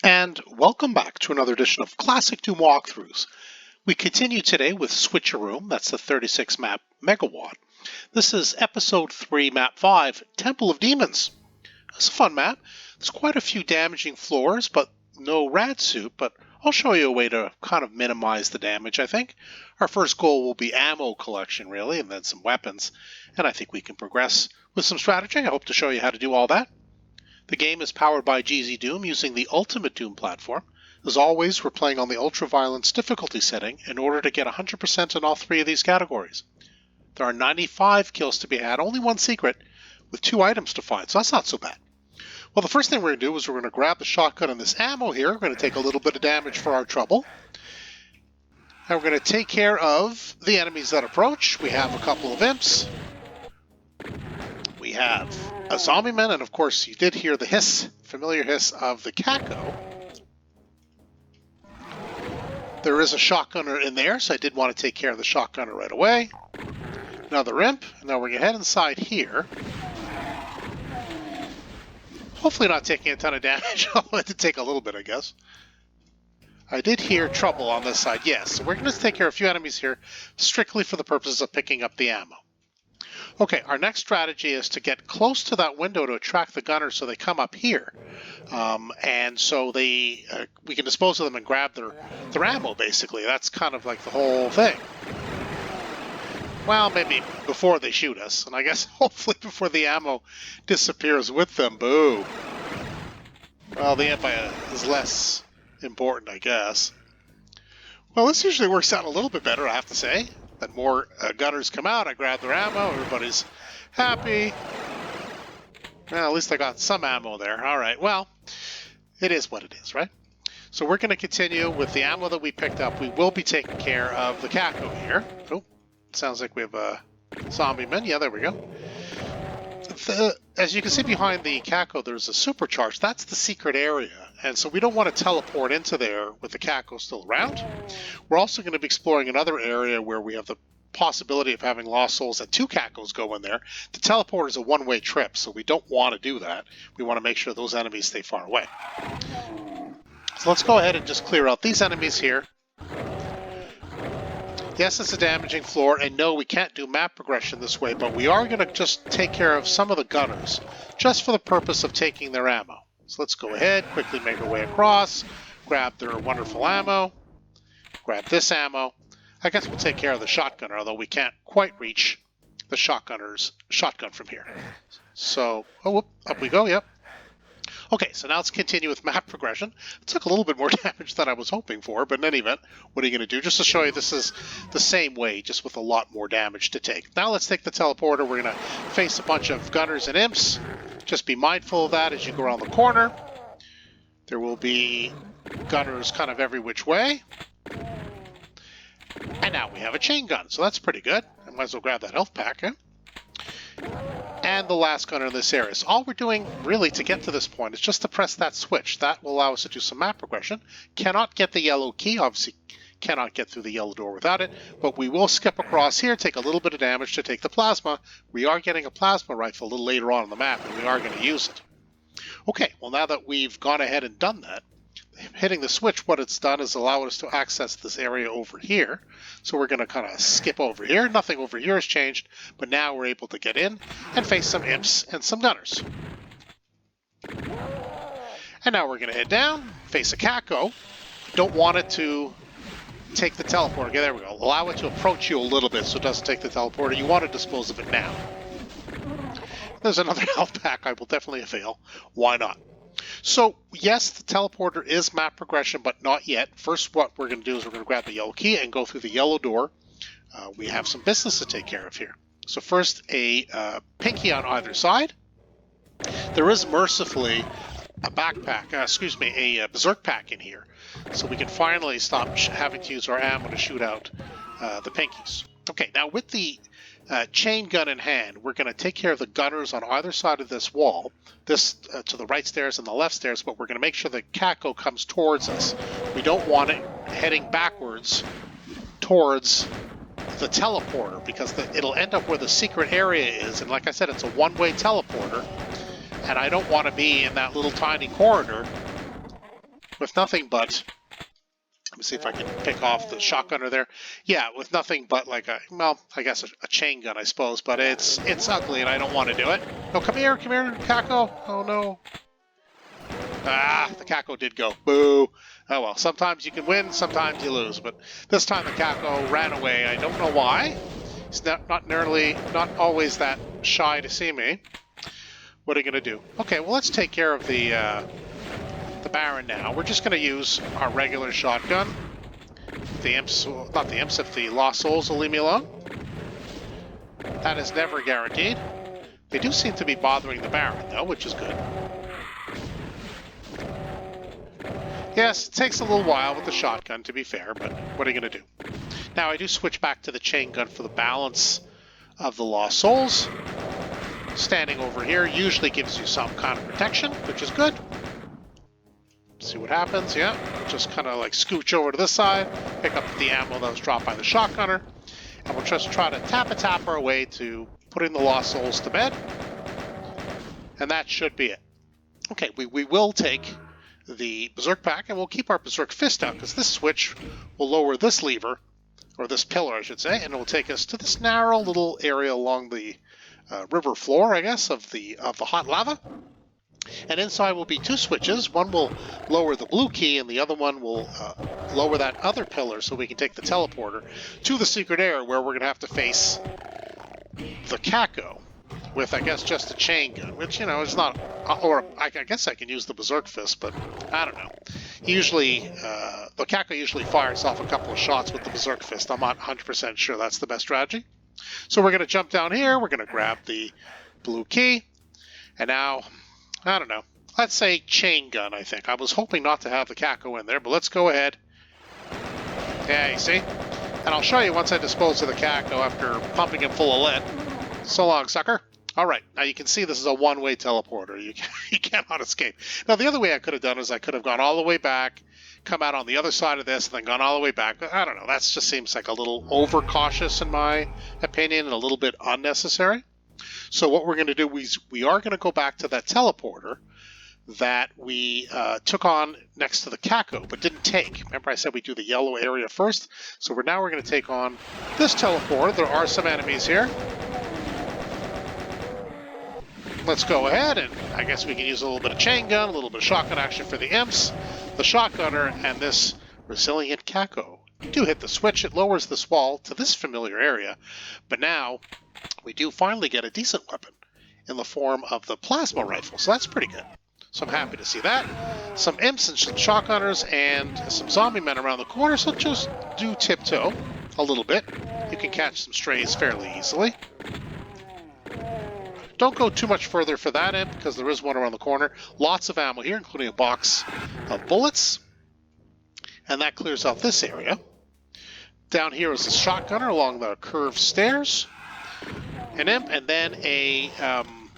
And welcome back to another edition of Classic Doom Walkthroughs. We continue today with Switcheroom, that's the 36 map MW. This is episode 3, map 5, Temple of Demons. It's a fun map. There's quite a few damaging floors, but no rad suit, but I'll show you a way to kind of minimize the damage, I think. Our first goal will be ammo collection, really, and then some weapons. And I think we can progress with some strategy. I hope to show you how to do all that. The game is powered by GZDoom using the Ultimate Doom platform. As always, we're playing on the Ultra-Violence difficulty setting in order to get 100% in all three of these categories. There are 95 kills to be had, only one secret, with 2 items to find, so that's not so bad. Well, the first thing we're going to do is we're going to grab the shotgun and this ammo here. We're going to take a little bit of damage for our trouble. And we're going to take care of the enemies that approach. We have a couple of imps. We have a zombie man, and of course you did hear the hiss, familiar hiss of the Kako. There is a shotgunner in there, so I did want to take care of the shotgunner right away. Another imp, and now we're going to head inside here. Hopefully not taking a ton of damage, although I did take a little bit, I guess. I did hear trouble on this side, yes. So we're going to take care of a few enemies here, strictly for the purposes of picking up the ammo. Okay, our next strategy is to get close to that window to attract the gunners so they come up here. And so we can dispose of them and grab their ammo, basically. That's kind of like the whole thing. Well, maybe before they shoot us, and I guess hopefully before the ammo disappears with them. Boo! Well, the imp is less important, I guess. Well, this usually works out a little bit better, I have to say. Then more gunners come out, I grab their ammo, everybody's happy. Well, at least I got some ammo there. Alright, well, it is what it is, right? So we're going to continue with the ammo that we picked up. We will be taking care of the Kako here. Oh, sounds like we have a zombie man. Yeah, there we go. As you can see behind the Kako, there's a supercharge. That's the secret area. And so we don't want to teleport into there with the Kako still around. We're also going to be exploring another area where we have the possibility of having lost souls and 2 Kakos go in there. The teleport is a one-way trip, so we don't want to do that. We want to make sure those enemies stay far away. So let's go ahead and just clear out these enemies here. Yes, it's a damaging floor, and no, we can't do map progression this way, but we are going to just take care of some of the gunners, just for the purpose of taking their ammo. So let's go ahead, quickly make our way across, grab their wonderful ammo, grab this ammo. I guess we'll take care of the shotgunner, although we can't quite reach the shotgunner's shotgun from here. So, oh, whoop, up we go, yep. Okay, so now let's continue with map progression. It took a little bit more damage than I was hoping for, but in any event, what are you going to do? Just to show you this is the same way, just with a lot more damage to take. Now let's take the teleporter. We're going to face a bunch of gunners and imps. Just be mindful of that as you go around the corner. There will be gunners kind of every which way. And now we have a chain gun, so that's pretty good. I might as well grab that health pack, eh? And the last gunner in this area. So all we're doing really to get to this point is just to press that switch. That will allow us to do some map progression. Cannot get the yellow key, obviously cannot get through the yellow door without it, but we will skip across here, take a little bit of damage to take the plasma. We are getting a plasma rifle a little later on in the map, and we are going to use it. Okay, well now that we've gone ahead and done that, hitting the switch, what it's done is allow us to access this area over here. So we're going to kind of skip over here. Nothing over here has changed, but now we're able to get in and face some imps and some gunners. And now we're going to head down, face a Kako. Don't want it to take the teleporter. Okay, there we go. Allow it to approach you a little bit so it doesn't take the teleporter. You want to dispose of it now. There's another health pack I will definitely avail. Why not? So, yes, the teleporter is map progression, but not yet. First, what we're going to do is we're going to grab the yellow key and go through the yellow door. We have some business to take care of here. So first, a pinky on either side. There is mercifully a backpack, a berserk pack in here. So we can finally stop having to use our ammo to shoot out the pinkies. Okay, now with the chain gun in hand, we're going to take care of the gunners on either side of this wall. This to the right stairs and the left stairs, but we're going to make sure the Kako comes towards us. We don't want it heading backwards towards the teleporter because it'll end up where the secret area is. And like I said, it's a one-way teleporter. And I don't want to be in that little tiny corridor with nothing but... Let me see if I can pick off the shotgunner there. Yeah, with nothing but like a, well, I guess a chain gun, I suppose, but it's ugly and I don't want to do it. No, come here, Kako. Oh no. Ah, the Kako did go. Boo. Oh well, sometimes you can win, sometimes you lose, but this time the Kako ran away. I don't know why. He's not always that shy to see me. What are you going to do? Okay, well, let's take care of the Baron now. We're just going to use our regular shotgun. The imps, not the imps, if the Lost Souls will leave me alone. That is never guaranteed. They do seem to be bothering the Baron, though, which is good. Yes, it takes a little while with the shotgun, to be fair, but what are you going to do? Now, I do switch back to the chain gun for the balance of the Lost Souls. Standing over here usually gives you some kind of protection, which is good. See what happens, yeah. Just kind of like scooch over to this side, pick up the ammo that was dropped by the shotgunner, and we'll just try to tap our way to putting the Lost Souls to bed. And that should be it. Okay, we will take the Berserk Pack, and we'll keep our Berserk Fist out, because this switch will lower this lever, or this pillar, I should say, and it will take us to this narrow little area along the river floor, I guess, of the hot lava. And inside will be two switches. One will lower the blue key, and the other one will lower that other pillar so we can take the teleporter to the secret area where we're going to have to face the Kako with, I guess, just a chain gun, which, you know, is not... Or I guess I can use the Berserk Fist, but I don't know. Usually, the Kako usually fires off a couple of shots with the Berserk Fist. I'm not 100% sure that's the best strategy. So we're going to jump down here. We're going to grab the blue key. And now... I don't know. Let's say chain gun, I think. I was hoping not to have the Kako in there, but let's go ahead. Yeah, you see? And I'll show you once I dispose of the Kako after pumping him full of lead. So long, sucker. All right, now you can see this is a one-way teleporter. You cannot escape. Now, the other way I could have done is I could have gone all the way back, come out on the other side of this, and then gone all the way back. But I don't know. That just seems like a little overcautious in my opinion and a little bit unnecessary. So what we're going to do is we are going to go back to that teleporter that we took on next to the Kako, but didn't take. Remember I said we do the yellow area first? So now we're going to take on this teleporter. There are some enemies here. Let's go ahead, and I guess we can use a little bit of chain gun, a little bit of shotgun action for the imps, the shotgunner, and this resilient Kako. You do hit the switch, it lowers this wall to this familiar area, but now we do finally get a decent weapon in the form of the plasma rifle, so that's pretty good. So I'm happy to see that. Some imps and some shotgunners and some zombie men around the corner, so just do tiptoe a little bit. You can catch some strays fairly easily. Don't go too much further for that imp, because there is one around the corner. Lots of ammo here, including a box of bullets. And that clears out this area. Down here is a shotgunner along the curved stairs. An imp, and then a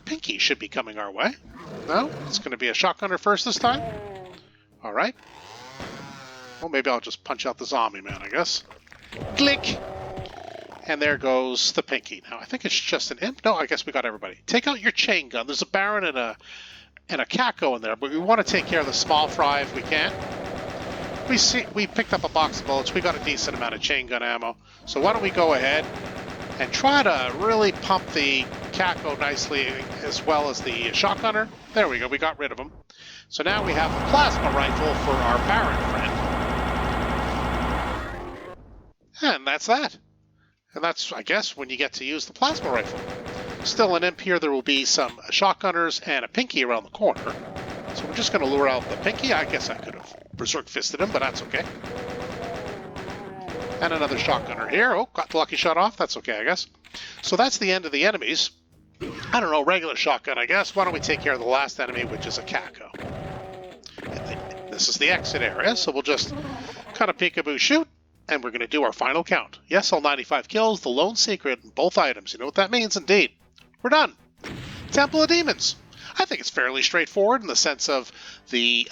pinky should be coming our way. No, it's going to be a shotgunner first this time. All right. Well, maybe I'll just punch out the zombie man, I guess. Click! And there goes the pinky. Now, I think it's just an imp. No, I guess we got everybody. Take out your chain gun. There's a Baron and a Kako in there, but we want to take care of the small fry if we can. We picked up a box of bullets. We got a decent amount of chain gun ammo. So why don't we go ahead and try to really pump the Kako nicely as well as the shotgunner. There we go. We got rid of him. So now we have a plasma rifle for our Baron friend. And that's that. And that's, I guess, when you get to use the plasma rifle. Still an imp here. There will be some shotgunners and a pinky around the corner. So we're just going to lure out the pinky. I guess I could have Berserk Fisted him, but that's okay. And another shotgunner here. Oh, got the lucky shot off. That's okay, I guess. So that's the end of the enemies. I don't know, regular shotgun, I guess. Why don't we take care of the last enemy, which is a Kako. This is the exit area, so we'll just kind of peekaboo shoot. And we're going to do our final count. Yes, all 95 kills, the lone secret, and both items. You know what that means? Indeed. We're done. Temple of Demons. I think it's fairly straightforward in the sense of the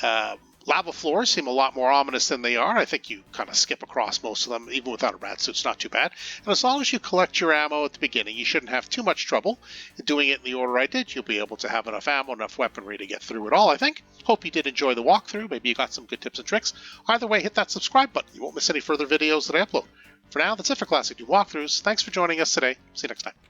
Lava floors seem a lot more ominous than they are. I think you kind of skip across most of them, even without a rad suit. It's not too bad. And as long as you collect your ammo at the beginning, you shouldn't have too much trouble. Doing it in the order I did, you'll be able to have enough ammo, enough weaponry to get through it all, I think. Hope you did enjoy the walkthrough. Maybe you got some good tips and tricks. Either way, hit that subscribe button. You won't miss any further videos that I upload. For now, that's it for Classic Doom Walkthroughs. Thanks for joining us today. See you next time.